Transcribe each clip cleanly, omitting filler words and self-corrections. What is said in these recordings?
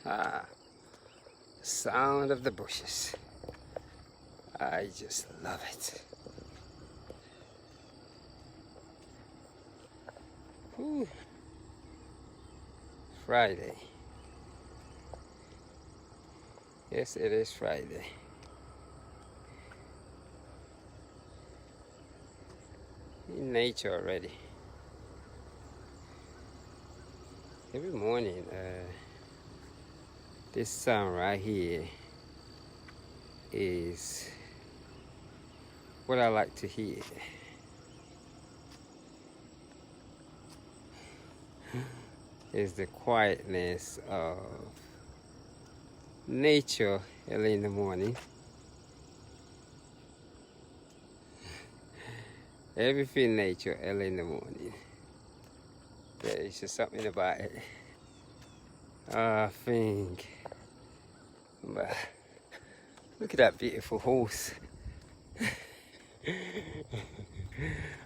Ah, sound of the bushes. I just love it. Whew. Friday. Yes, it is Friday. In nature already. Every morning, this sound right here is what I like to hear. Is the quietness of nature early in the morning. Everything nature early in the morning. There is just something about it. I think. But look at that beautiful horse.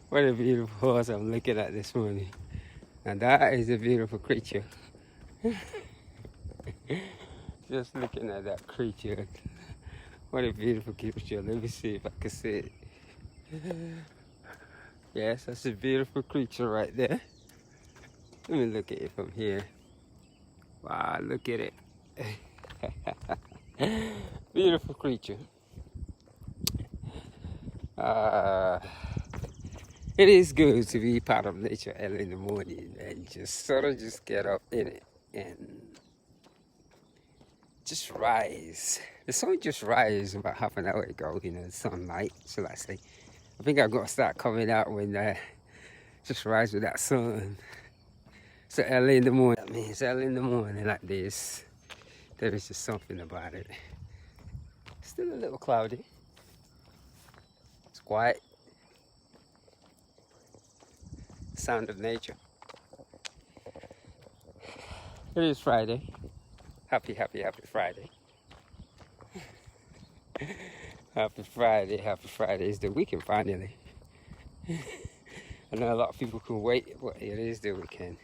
What a beautiful horse I'm looking at this morning. And that is a beautiful creature. Just looking at that creature. What a beautiful creature. Let me see if I can see it. Yes, that's a beautiful creature right there. Let me look at it from here. Wow, look at it. Beautiful creature. It is good to be part of nature early in the morning and just sort of just get up in it and just rise. The sun just rise about half an hour ago, the sunlight, shall I say. I think I've got to start coming out when just rise with that sun. So early in the morning, that means early in the morning like this, there is just something about it. Still a little cloudy. It's quiet. Sound of nature. It is Friday. Happy Friday. Happy Friday. It's the weekend finally. I know a lot of people can wait, but it is the weekend.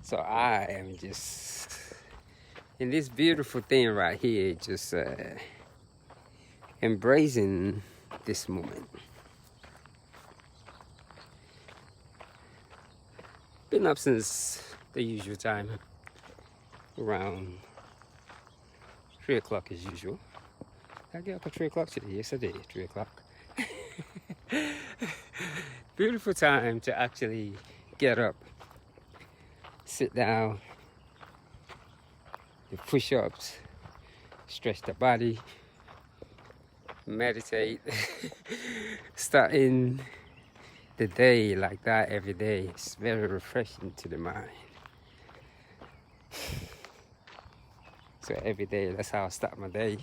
So I am just in this beautiful thing right here, just embracing this moment. Been up since the usual time, around 3 o'clock as usual. I get up at 3 o'clock today. Yes, I did. 3 o'clock. Beautiful time to actually get up, sit down, do push-ups, stretch the body, meditate. Starting the day like that every day is very refreshing to the mind. So every day, that's how I start my day.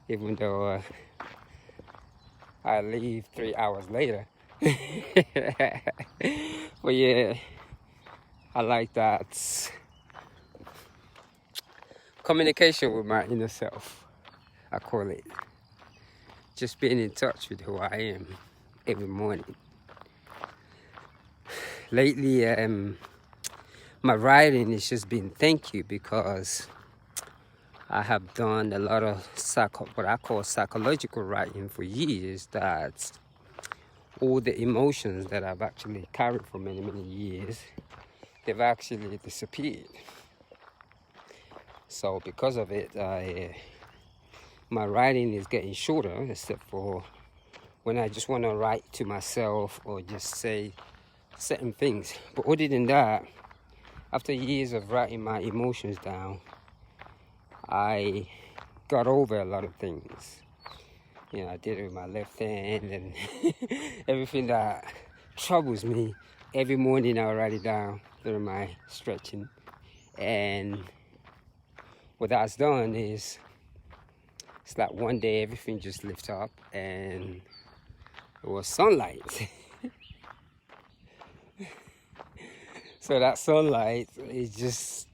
Even though I leave 3 hours later. But yeah, I like that communication with my inner self, I call it. Just being in touch with who I am every morning. Lately, my writing has just been thank you, because I have done a lot of what I call psychological writing for years, that all the emotions that I've actually carried for many, many years, they've actually disappeared. So because of it, my writing is getting shorter, except for when I just want to write to myself or just say certain things. But other than that, after years of writing my emotions down, I got over a lot of things. I did it with my left hand, and everything that troubles me, every morning I'll write it down during my stretching. And what that's done is, it's like one day everything just lifts up, and it was sunlight. So that sunlight is just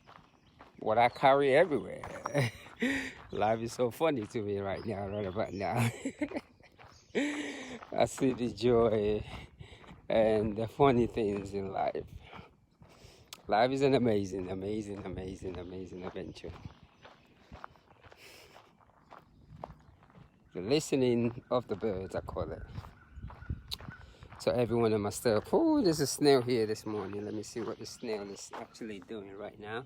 what I carry everywhere. Life is so funny to me right about now. I see the joy and the funny things in life. Life is an amazing, amazing, amazing, amazing adventure. The listening of the birds, I call it. So everyone in my stuff. Oh, there's a snail here this morning. Let me see what the snail is actually doing right now.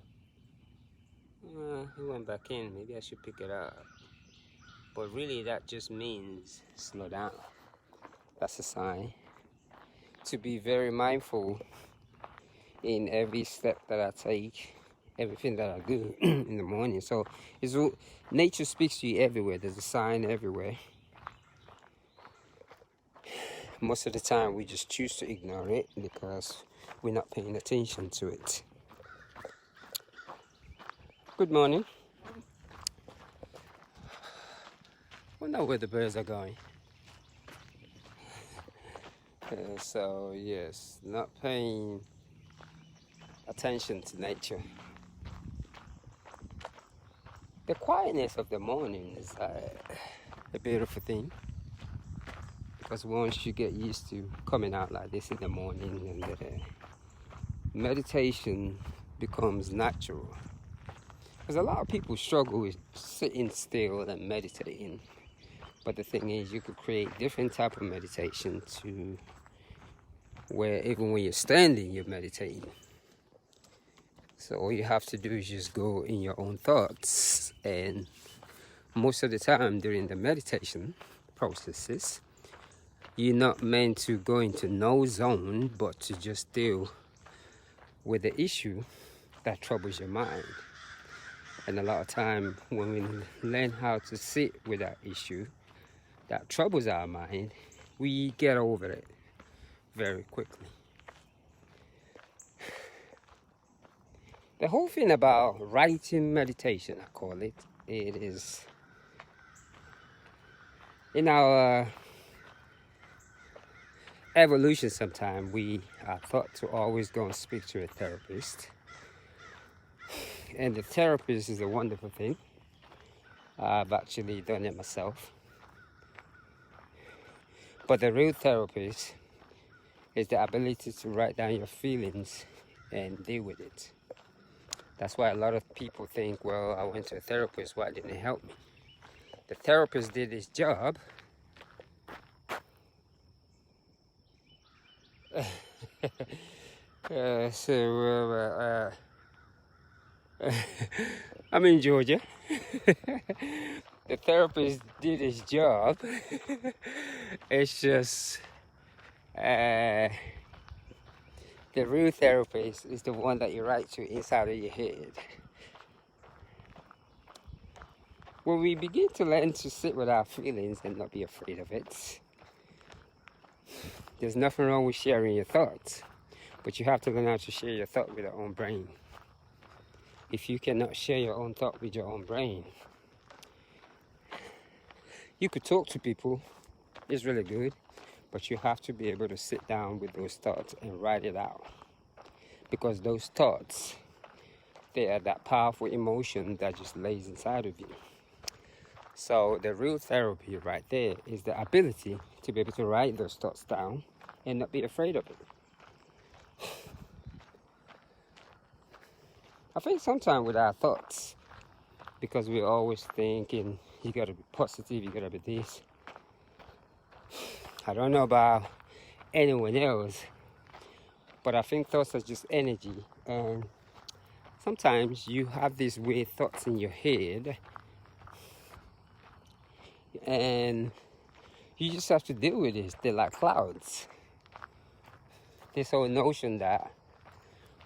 He went back in. Maybe I should pick it up. But really, that just means slow down. That's a sign to be very mindful in every step that I take, everything that I do in the morning. So nature speaks to you everywhere. There's a sign everywhere. Most of the time we just choose to ignore it because we're not paying attention to it. Good morning. Wonder where the birds are going. So yes, not paying attention to nature. The quietness of the morning is a beautiful thing, because once you get used to coming out like this in the morning, and meditation becomes natural. Because a lot of people struggle with sitting still and meditating, but the thing is, you could create different type of meditation to where even when you're standing, you're meditating. So all you have to do is just go in your own thoughts, and most of the time during the meditation processes, you're not meant to go into no zone, but to just deal with the issue that troubles your mind. And a lot of time when we learn how to sit with that issue that troubles our mind, we get over it very quickly. The whole thing about writing meditation, I call it, it is in our evolution. Sometimes we are taught to always go and speak to a therapist, and the therapist is a wonderful thing. I've actually done it myself, but the real therapist is the ability to write down your feelings and deal with it. That's why a lot of people think, well, I went to a therapist, why didn't it help me? The therapist did his job. I'm in Georgia. The therapist did his job. It's just the real therapist is the one that you write to inside of your head. When we begin to learn to sit with our feelings and not be afraid of it, there's nothing wrong with sharing your thoughts, but you have to learn how to share your thought with your own brain. If you cannot share your own thought with your own brain, you could talk to people, it's really good, but you have to be able to sit down with those thoughts and write it out. Because those thoughts, they are that powerful emotion that just lays inside of you. So the real therapy right there is the ability to be able to write those thoughts down and not be afraid of it. I think sometimes with our thoughts, because we're always thinking, you gotta be positive, you gotta be this. I don't know about anyone else, but I think thoughts are just energy, and sometimes you have these weird thoughts in your head, and you just have to deal with it. They're like clouds. This whole notion that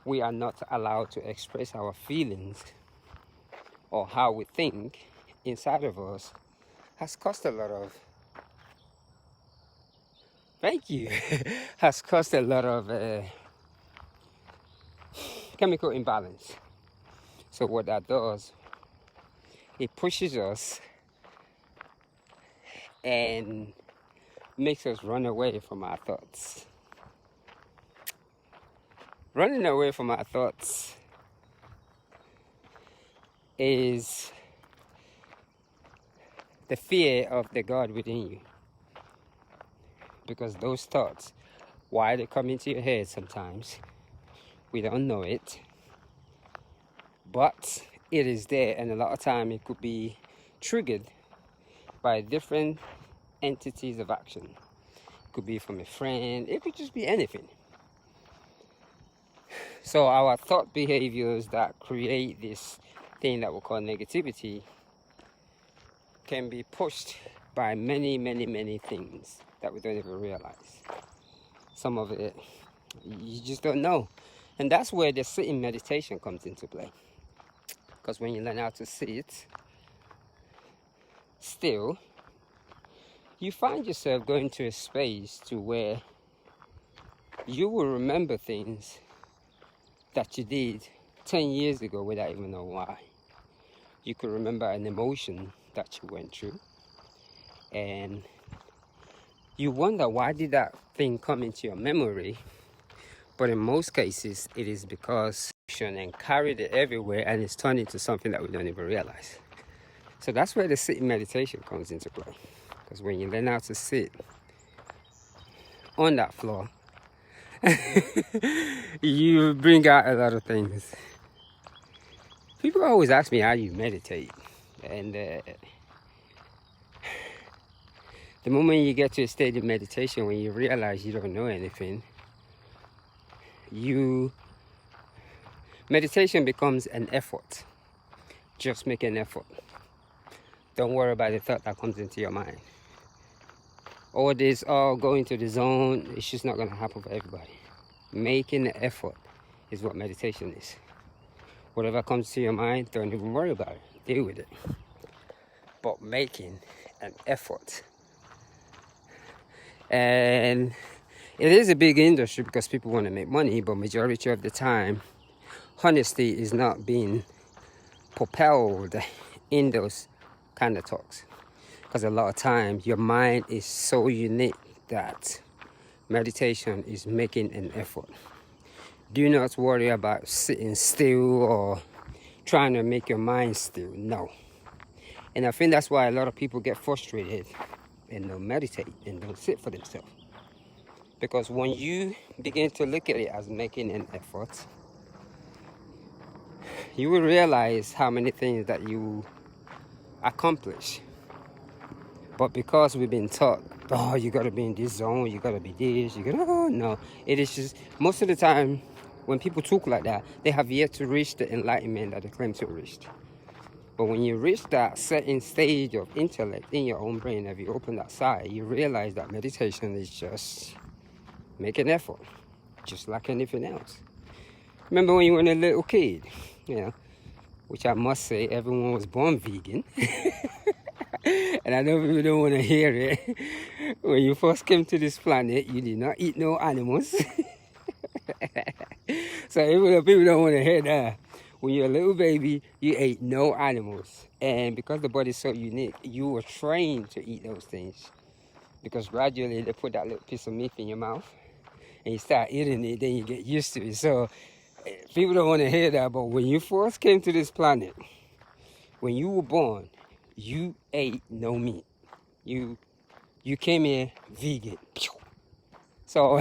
we are not allowed to express our feelings or how we think inside of us has caused a lot of has caused a lot of chemical imbalance. So what that does, it pushes us and makes us run away from our thoughts. Running away from our thoughts is the fear of the God within you. Because those thoughts, why they come into your head sometimes, We don't know it, but it is there, and a lot of time it could be triggered by different entities of action. It could be from a friend, it could just be anything. So our thought behaviors that create this thing that we call negativity can be pushed by many things that we don't even realize. Some of it you just don't know, and that's where the sitting meditation comes into play. Because when you learn how to sit still, you find yourself going to a space to where you will remember things that you did 10 years ago without even knowing why. You could remember an emotion that you went through, and you wonder, why did that thing come into your memory? But in most cases, it is because and carried it everywhere, and it's turned into something that we don't even realize. So that's where the sitting meditation comes into play. Because when you learn how to sit on that floor, you bring out a lot of things. People always ask me how you meditate, and the moment you get to a state of meditation when you realize you don't know anything, meditation becomes an effort. Just make an effort. Don't worry about the thought that comes into your mind. All this, going to the zone, it's just not going to happen for everybody. Making an effort is what meditation is. Whatever comes to your mind, don't even worry about it. Deal with it. But making an effort. And it is a big industry because people want to make money, but majority of the time, honesty is not being propelled in those kind of talks. Because a lot of times, your mind is so unique that meditation is making an effort. Do not worry about sitting still or trying to make your mind still. No. And I think that's why a lot of people get frustrated and don't meditate and don't sit for themselves. Because when you begin to look at it as making an effort, you will realize how many things that you accomplish. But because we've been taught, you got to be in this zone, you got to be this, no. It is just, most of the time, when people talk like that, they have yet to reach the enlightenment that they claim to have reached. But when you reach that certain stage of intellect in your own brain, if you open that side, you realize that meditation is just make an effort, just like anything else. Remember when you were a little kid, which I must say, everyone was born vegan. And I know people don't want to hear it. When you first came to this planet, you did not eat no animals. So people don't want to hear that. When you're a little baby, you ate no animals. And because the body is so unique, you were trained to eat those things. Because gradually they put that little piece of meat in your mouth and you start eating it, then you get used to it. So people don't want to hear that, but when you first came to this planet, when you were born, you ate no meat. You came here vegan. So,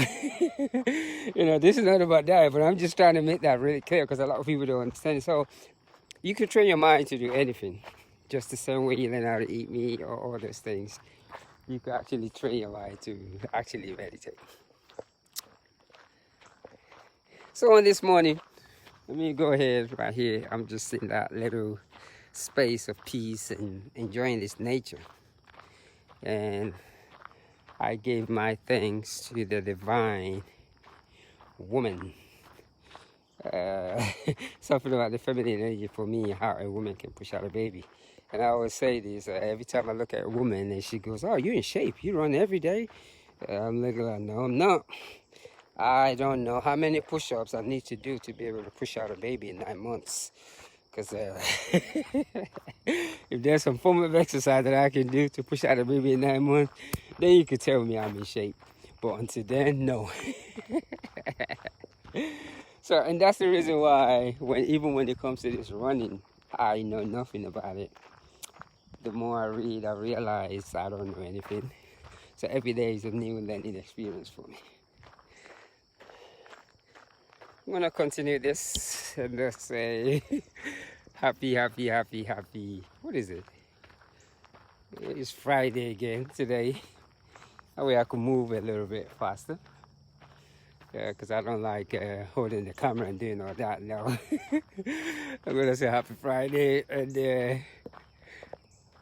this is not about diet, but I'm just trying to make that really clear because a lot of people don't understand. So, you can train your mind to do anything, just the same way you learn how to eat meat or all those things. You can actually train your mind to actually meditate. So, on this morning, let me go ahead right here. I'm just in that little space of peace and enjoying this nature. And I gave my thanks to the divine woman. Something about the feminine energy for me, how a woman can push out a baby. And I always say this, every time I look at a woman and she goes, "Oh, you're in shape, you run every day." I'm like, no, I'm not. I don't know how many push-ups I need to do to be able to push out a baby in 9 months. Because if there's some form of exercise that I can do to push out a baby in 9 months, then you could tell me I'm in shape. But until then, no. So, and that's the reason why, even when it comes to this running, I know nothing about it. The more I read, I realize I don't know anything. So every day is a new learning experience for me. I'm gonna continue this and just say happy, happy, happy, happy. What is it? It's Friday again today. That way I can move a little bit faster. Yeah, because I don't like holding the camera and doing all that now. I'm gonna say happy Friday and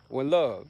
one love.